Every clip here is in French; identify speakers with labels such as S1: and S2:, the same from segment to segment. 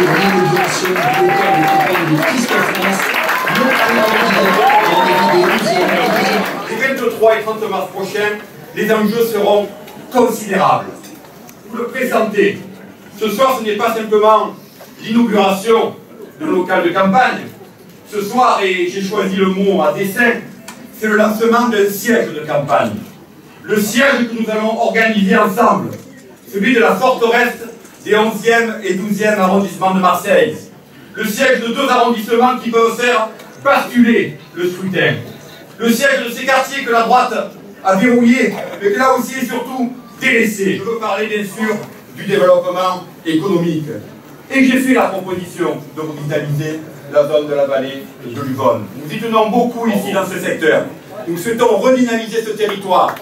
S1: de l'inauguration du local de campagne de Christophe Masse, notamment en direct
S2: Les 23 et 30 mars prochains, les enjeux seront considérables. Vous le présentez. Ce soir, ce n'est pas simplement l'inauguration d'un local de campagne. Ce soir, et j'ai choisi le mot à dessein, c'est le lancement d'un siège de campagne. Le siège que nous allons organiser ensemble, celui de la forteresse des 11e et 12e arrondissements de Marseille. Le siège de 2 arrondissements qui peuvent faire basculer le scrutin. Le siège de ces quartiers que la droite a verrouillés, mais que là aussi et surtout délaissés. Je veux parler bien sûr du développement économique. Et j'ai fait la proposition de revitaliser la zone de la vallée de l'Uvonne. Nous y tenons beaucoup ici dans ce secteur. Nous souhaitons redynamiser ce territoire.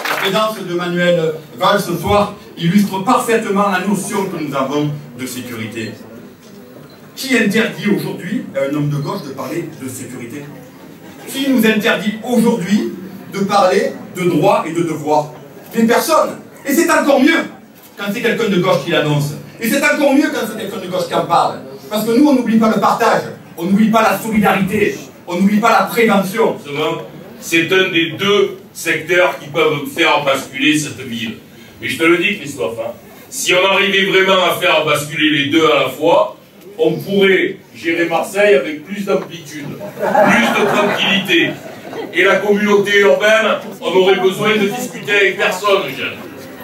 S2: La présence de Manuel Valls ce soir illustre parfaitement la notion que nous avons de sécurité. Qui interdit aujourd'hui à un homme de gauche de parler de sécurité? Qui nous interdit aujourd'hui de parler de droits et de devoirs? Mais personne. Et c'est encore mieux quand c'est quelqu'un de gauche qui l'annonce. Et c'est encore mieux quand c'est quelqu'un de gauche qui en parle. Parce que nous, on n'oublie pas le partage, on n'oublie pas la solidarité, on n'oublie pas la prévention.
S3: C'est un des 2 secteurs qui peuvent faire basculer cette ville. Mais je te le dis, Christophe, hein, si on arrivait vraiment à faire basculer les 2 à la fois, on pourrait gérer Marseille avec plus d'amplitude, plus de tranquillité. Et la communauté urbaine, on aurait besoin de discuter avec personne, jeune.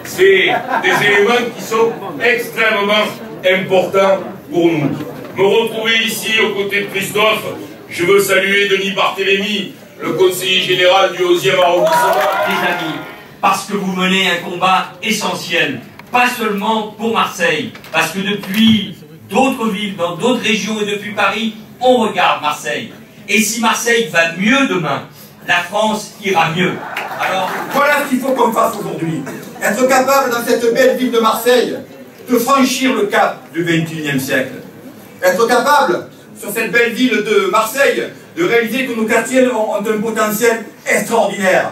S3: C'est des éléments qui sont extrêmement importants pour nous. Me retrouver ici aux côtés de Christophe, je veux saluer Denis Barthélémy, le conseiller général du 11e arrondissement.
S4: Les amis, parce que vous menez un combat essentiel, pas seulement pour Marseille, parce que depuis d'autres villes, dans d'autres régions et depuis Paris, on regarde Marseille. Et si Marseille va mieux demain, la France ira mieux. Alors,
S2: voilà ce qu'il faut qu'on fasse aujourd'hui. Être capable dans cette belle ville de Marseille de franchir le cap du XXIe siècle. Être capable, sur cette belle ville de Marseille, de réaliser que nos quartiers ont un potentiel extraordinaire.